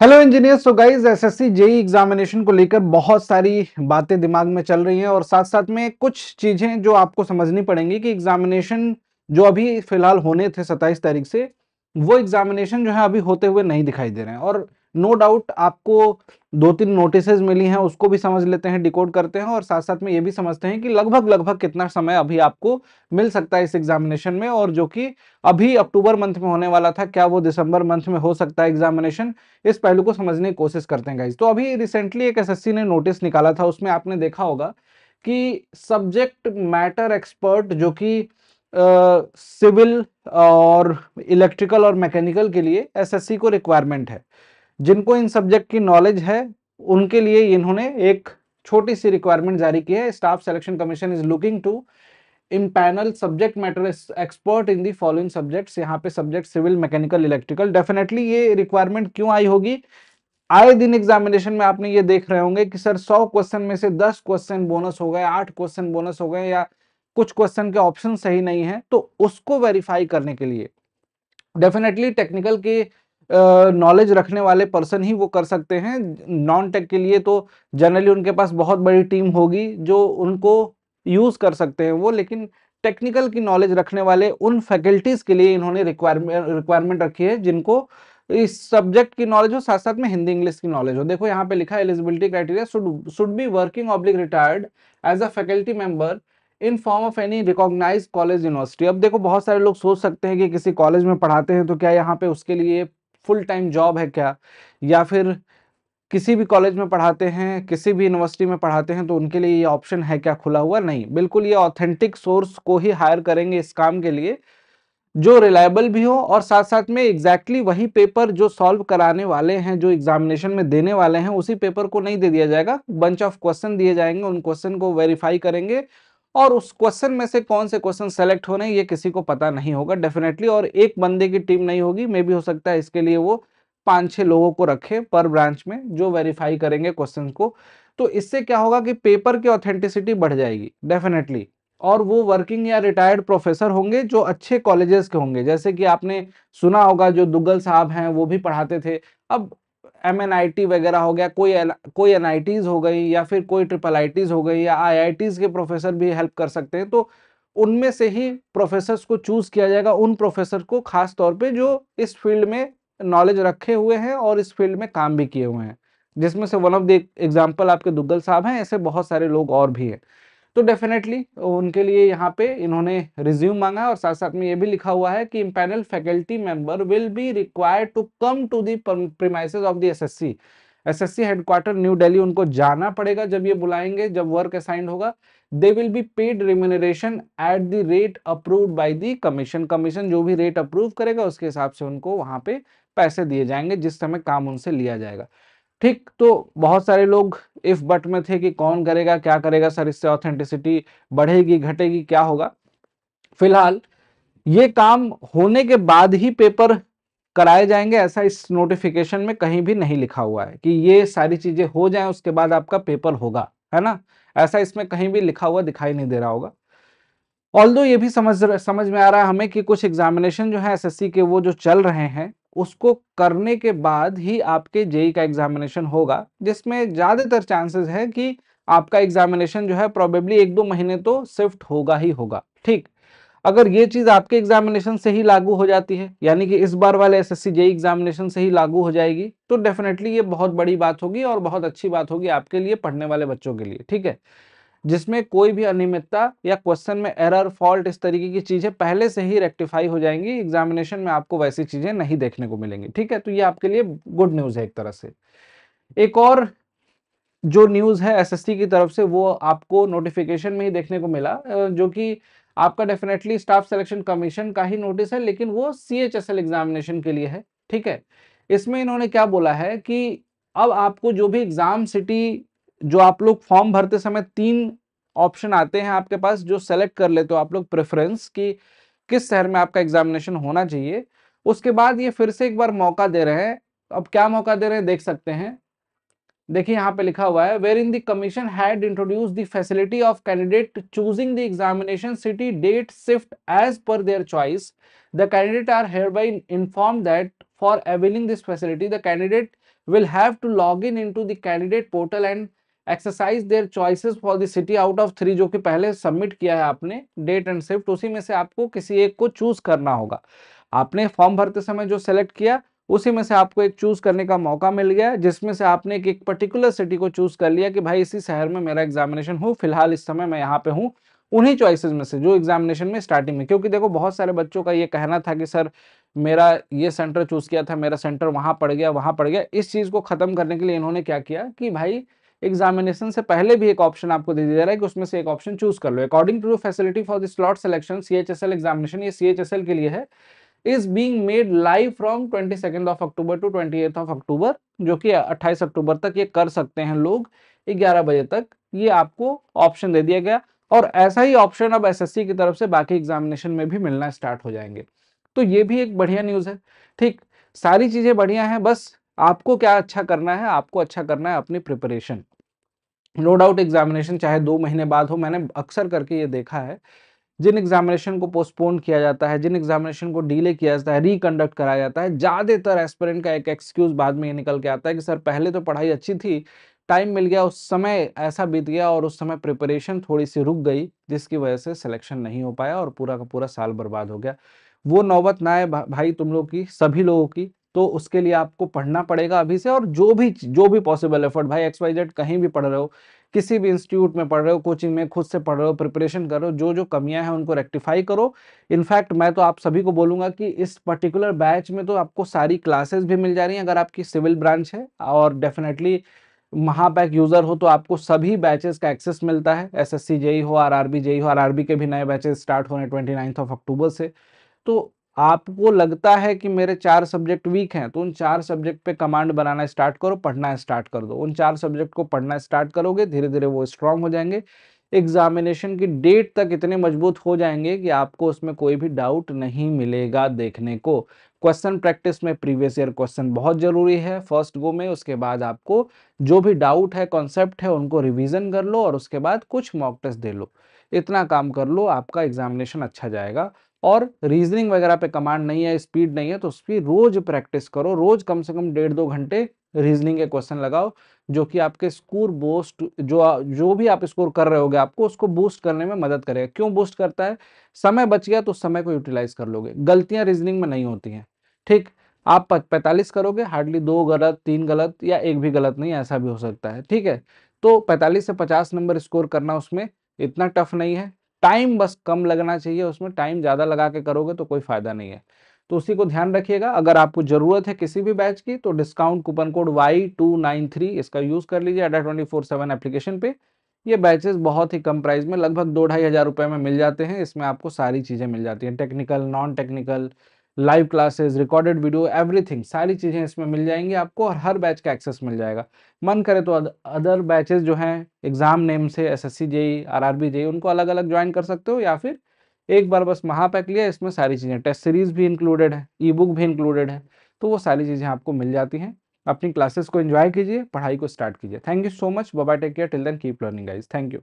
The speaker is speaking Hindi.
Hello engineers. तो गाइस, एसएससी जेई एग्जामिनेशन को लेकर बहुत सारी बातें दिमाग में चल रही हैं और साथ साथ में कुछ चीजें जो आपको समझनी पड़ेंगी कि एग्जामिनेशन जो अभी फिलहाल होने थे 27 तारीख से, वो एग्जामिनेशन जो है अभी होते हुए नहीं दिखाई दे रहे हैं। और नो डाउट आपको दो तीन नोटिसेज मिली हैं, उसको भी समझ लेते हैं, डिकोड करते हैं और साथ साथ में ये भी समझते हैं कि लगभग लगभग कितना समय अभी आपको मिल सकता है इस एग्जामिनेशन में, और जो कि अभी अक्टूबर मंथ में होने वाला था, क्या वो दिसंबर मंथ में हो सकता है एग्जामिनेशन। इस पहलू को समझने की कोशिश करते हैं गाइस। तो अभी रिसेंटली एक एसएससी ने नोटिस निकाला था, उसमें आपने देखा होगा कि सब्जेक्ट मैटर एक्सपर्ट जो कि सिविल और इलेक्ट्रिकल और मैकेनिकल के लिए एसएससी को रिक्वायरमेंट है, जिनको इन सब्जेक्ट की नॉलेज है उनके लिए इन्होंने एक छोटी सी रिक्वायरमेंट जारी की है। Staff Selection Commission is looking to empanel subject matter expert in the following subjects. यहाँ पे subject civil, mechanical, electrical. Definitely ये रिक्वायरमेंट क्यों आई होगी? आए दिन एग्जामिनेशन में आपने ये देख रहे होंगे कि सर 100 क्वेश्चन में से 10 क्वेश्चन बोनस हो गए, 8 क्वेश्चन बोनस हो गए, या कुछ क्वेश्चन के ऑप्शन सही नहीं है, तो उसको वेरीफाई करने के लिए डेफिनेटली टेक्निकल के नॉलेज रखने वाले पर्सन ही वो कर सकते हैं। नॉन टेक के लिए तो जनरली उनके पास बहुत बड़ी टीम होगी जो उनको यूज कर सकते हैं वो, लेकिन टेक्निकल की नॉलेज रखने वाले उन फैकल्टीज के लिए इन्होंने रिक्वायरमेंट रखी है जिनको इस सब्जेक्ट की नॉलेज हो, साथ साथ में हिंदी इंग्लिश की नॉलेज हो। देखो यहाँ पे लिखा है eligibility criteria should be working oblique retired as a faculty member in form of any recognised college university. अब देखो, बहुत सारे लोग सोच सकते हैं कि किसी कॉलेज में पढ़ाते हैं तो क्या यहाँ पे उसके लिए फुल टाइम जॉब है क्या, या फिर किसी भी कॉलेज में पढ़ाते हैं, किसी भी यूनिवर्सिटी में पढ़ाते हैं तो उनके लिए ये ऑप्शन है क्या खुला हुआ? नहीं, बिल्कुल ये ऑथेंटिक सोर्स को ही हायर करेंगे इस काम के लिए, जो रिलायबल भी हो और साथ साथ में एग्जैक्टली वही पेपर जो सॉल्व कराने वाले हैं, जो एग्जामिनेशन में देने वाले हैं, उसी पेपर को नहीं दे दिया जाएगा। बंच ऑफ क्वेश्चन दिए जाएंगे, उन क्वेश्चन को वेरीफाई करेंगे और उस क्वेश्चन में से कौन से क्वेश्चन सेलेक्ट हो रहे हैं ये किसी को पता नहीं होगा डेफिनेटली। और एक बंदे की टीम नहीं होगी, मे भी हो सकता है इसके लिए वो 5-6 लोगों को रखे पर ब्रांच में जो वेरीफाई करेंगे क्वेश्चन को। तो इससे क्या होगा कि पेपर की ऑथेंटिसिटी बढ़ जाएगी डेफिनेटली, और वो वर्किंग या रिटायर्ड प्रोफेसर होंगे जो अच्छे कॉलेजेस के होंगे। जैसे कि आपने सुना होगा जो दुग्गल साहब हैं वो भी पढ़ाते थे। अब एमएनआईटी वगैरह हो गया, कोई एनआईटीज हो गई, या फिर कोई ट्रिपल आईटीज हो गई, या आईआईटीज के प्रोफेसर भी हेल्प कर सकते हैं। तो उनमें से ही प्रोफेसर्स को चूज किया जाएगा, उन प्रोफेसर को खास तौर पे जो इस फील्ड में नॉलेज रखे हुए हैं और इस फील्ड में काम भी किए हुए हैं, जिसमें से वन ऑफ द एग्जाम्पल आपके दुग्गल साहब हैं। ऐसे बहुत सारे लोग और भी हैं। तो डेफिनेटली उनके लिए यहाँ पे इन्होंने रिज्यूम मांगा है और साथ साथ में ये भी लिखा हुआ है कि empanel faculty member will be required to come to the premises of the SSC. SSC headquarter New Delhi उनको जाना पड़ेगा जब ये बुलाएंगे, जब वर्क असाइंड होगा। They will be paid remuneration at the rate approved by the commission. Commission जो भी रेट अप्रूव करेगा उसके हिसाब से उनको वहां पे पैसे दिए जाएंगे जिस समय काम उनसे लिया जाएगा। ठीक, तो बहुत सारे लोग इफ बट में थे कि कौन करेगा, क्या करेगा सर, इससे ऑथेंटिसिटी बढ़ेगी घटेगी, क्या होगा। फिलहाल ये काम होने के बाद ही पेपर कराए जाएंगे, ऐसा इस नोटिफिकेशन में कहीं भी नहीं लिखा हुआ है कि ये सारी चीजें हो जाएं उसके बाद आपका पेपर होगा, है ना। ऐसा इसमें कहीं भी लिखा हुआ दिखाई नहीं दे रहा होगा। ऑल्दो ये भी समझ में आ रहा है हमें कि कुछ एग्जामिनेशन जो है एसएससी के वो जो चल रहे हैं उसको करने के बाद ही आपके जेई का एग्जामिनेशन होगा, जिसमें ज्यादातर चांसेस है कि आपका एग्जामिनेशन जो है प्रोबेबली 1-2 महीने तो शिफ्ट होगा ही होगा। ठीक, अगर ये चीज आपके एग्जामिनेशन से ही लागू हो जाती है, यानी कि इस बार वाले एसएससी जेई एग्जामिनेशन से ही लागू हो जाएगी, तो डेफिनेटली ये बहुत बड़ी बात होगी और बहुत अच्छी बात होगी आपके लिए, पढ़ने वाले बच्चों के लिए। ठीक है, जिसमें कोई भी अनियमितता या क्वेश्चन में एरर, फॉल्ट, इस तरीके की चीजें पहले से ही रेक्टिफाई हो जाएंगी। एग्जामिनेशन में आपको वैसी चीजें नहीं देखने को मिलेंगी। ठीक है, तो ये आपके लिए गुड न्यूज है एक तरह से। एक और जो न्यूज है एसएससी की तरफ से वो आपको नोटिफिकेशन में ही देखने को मिला, जो कि आपका डेफिनेटली स्टाफ सिलेक्शन कमीशन का ही नोटिस है, लेकिन वो सीएचएसएल एग्जामिनेशन के लिए है। ठीक है, इसमें इन्होंने क्या बोला है कि अब आपको जो भी एग्जाम सिटी, जो आप लोग फॉर्म भरते समय 3 ऑप्शन आते हैं आपके पास, जो सेलेक्ट कर लेते हो आप लोग प्रेफरेंस कि किस शहर में आपका एग्जामिनेशन होना चाहिए, उसके बाद ये फिर से एक बार मौका दे रहे हैं। अब क्या मौका दे रहे हैं देख सकते हैं। देखिए यहाँ पे लिखा हुआ है, where in the commission had introduce the facility of candidate choosing the examination city date shift as per their choice, the candidate are hereby informed that for availing this facility the candidate will have to log in into the candidate portal and exercise their choices for the city out of 3 जो कि पहले सबमिट किया है आपने डेट एंड शिफ्ट, उसी में से आपको किसी एक को चूज करना होगा। आपने फॉर्म भरते समय जो सेलेक्ट किया उसी में से आपको एक चूज करने का मौका मिल गया, जिसमें से आपने एक पर्टिकुलर सिटी को चूज कर लिया कि भाई इसी शहर में मेरा एग्जामिनेशन हो, फिलहाल इस समय मैं यहाँ पे हूँ। उन्हीं चॉइसेस में से जो एग्जामिनेशन में स्टार्टिंग में, क्योंकि देखो बहुत सारे बच्चों का ये कहना था कि सर मेरा ये सेंटर चूज किया था, मेरा सेंटर वहां पड़ गया वहां पड़ गया। इस चीज को खत्म करने के लिए इन्होंने क्या किया कि भाई एग्जामिनेशन से पहले भी एक ऑप्शन आपको दे दिया रहा है कि उसमें से एक ऑप्शन चूज कर लो। According to facility for the slot selection CHSL examination, ये सीएचएसएल के लिए है, is being made live from 22 October to 28 October, जो कि 28 अक्टूबर तक ये कर सकते हैं लोग 11 बजे तक। ये आपको ऑप्शन दे दिया गया और ऐसा ही ऑप्शन अब एसएससी की तरफ से बाकी एग्जामिनेशन में भी मिलना स्टार्ट हो जाएंगे। तो ये भी एक बढ़िया न्यूज है। ठीक, सारी चीजें बढ़िया हैं, बस आपको क्या अच्छा करना है, आपको अच्छा करना है अपनी प्रिपरेशन। नो डाउट एग्जामिनेशन चाहे 2 महीने बाद हो, मैंने अक्सर करके ये देखा है जिन एग्जामिनेशन को पोस्टपोन किया जाता है, जिन एग्जामिनेशन को डिले किया जाता है, रिकंडक्ट कराया जाता है, ज्यादातर एस्पिरेंट का एक एक्सक्यूज बाद में ये निकल के आता है कि सर पहले तो पढ़ाई अच्छी थी, टाइम मिल गया, उस समय ऐसा बीत गया और उस समय प्रिपरेशन थोड़ी सी रुक गई जिसकी वजह से सिलेक्शन नहीं हो पाया और पूरा का पूरा साल बर्बाद हो गया। वो नौबत ना आए भाई तुम लोग की, सभी लोगों की। तो उसके लिए आपको पढ़ना पड़ेगा अभी से, और जो भी पॉसिबल एफर्ट, भाई XYZ कहीं भी पढ़ रहे हो, किसी भी इंस्टीट्यूट में पढ़ रहे हो, कोचिंग में खुद से पढ़ रहे हो, प्रिपरेशन कर रहे हो, जो जो कमियां हैं उनको रेक्टिफाई करो। इनफैक्ट मैं तो आप सभी को बोलूंगा कि इस पर्टिकुलर बैच में तो आपको सारी क्लासेस भी मिल जा रही हैं अगर आपकी सिविल ब्रांच है, और डेफिनेटली महापैक यूजर हो तो आपको सभी बैचेस का एक्सेस मिलता है। एसएससी जेई हो, आरआरबी जेई हो, आरआरबी के भी नए बैचेस स्टार्ट होने 29 अक्टूबर से। तो आपको लगता है कि मेरे 4 सब्जेक्ट वीक हैं, तो उन 4 सब्जेक्ट पे कमांड बनाना स्टार्ट करो, पढ़ना स्टार्ट कर दो। उन 4 सब्जेक्ट को पढ़ना स्टार्ट करोगे, धीरे धीरे वो स्ट्रांग हो जाएंगे, एग्जामिनेशन की डेट तक इतने मजबूत हो जाएंगे कि आपको उसमें कोई भी डाउट नहीं मिलेगा देखने को। क्वेश्चन प्रैक्टिस में प्रीवियस ईयर क्वेश्चन बहुत जरूरी है फर्स्ट गो में। उसके बाद आपको जो भी डाउट है, कॉन्सेप्ट है, उनको रिवीजन कर लो और उसके बाद कुछ मॉक टेस्ट दे लो। इतना काम कर लो, आपका एग्जामिनेशन अच्छा जाएगा। और रीजनिंग वगैरह पे कमांड नहीं है, स्पीड नहीं है, तो उस पर रोज प्रैक्टिस करो, रोज कम से कम 1.5-2 घंटे रीजनिंग के क्वेश्चन लगाओ, जो कि आपके स्कोर बूस्ट, जो भी आप स्कोर कर रहे होगे आपको उसको बूस्ट करने में मदद करेगा। क्यों बूस्ट करता है? समय बच गया तो उस समय को यूटिलाइज कर लोगे। गलतियां रीजनिंग में नहीं होती हैं। ठीक, आप 45 करोगे, हार्डली 2 गलत, 3 गलत या एक भी गलत नहीं, ऐसा भी हो सकता है। ठीक है, तो 45 से 50 नंबर स्कोर करना उसमें इतना टफ नहीं है। टाइम बस कम लगना चाहिए, उसमें टाइम ज्यादा लगा के करोगे तो कोई फायदा नहीं है। तो उसी को ध्यान रखिएगा। अगर आपको जरूरत है किसी भी बैच की तो डिस्काउंट कूपन कोड Y293 इसका यूज कर लीजिए अड्डा 24/7 एप्लीकेशन पे। ये बैचेस बहुत ही कम प्राइस में, लगभग 2-2.5 हजार रुपए में मिल जाते हैं। इसमें आपको सारी चीजें मिल जाती हैं, technical, non technical, live classes, recorded video, everything, सारी चीजें इसमें मिल जाएंगी आपको और हर बैच का एक्सेस मिल जाएगा। मन करे तो अदर बैचेस जो हैं एग्जाम नेम से, एसएससी जेई, आरआरबी जेई, उनको अलग अलग ज्वाइन कर सकते हो, या फिर एक बार बस महापैक लिया, इसमें सारी चीजें, टेस्ट सीरीज भी इंक्लूडेड है, ई बुक भी इंक्लूडेड है, तो वो सारी चीजें आपको मिल जाती हैं। अपनी क्लासेस को एंजॉय कीजिए, पढ़ाई को स्टार्ट कीजिए। Thank you so much, bye bye, take care, till then keep learning guys, thank you.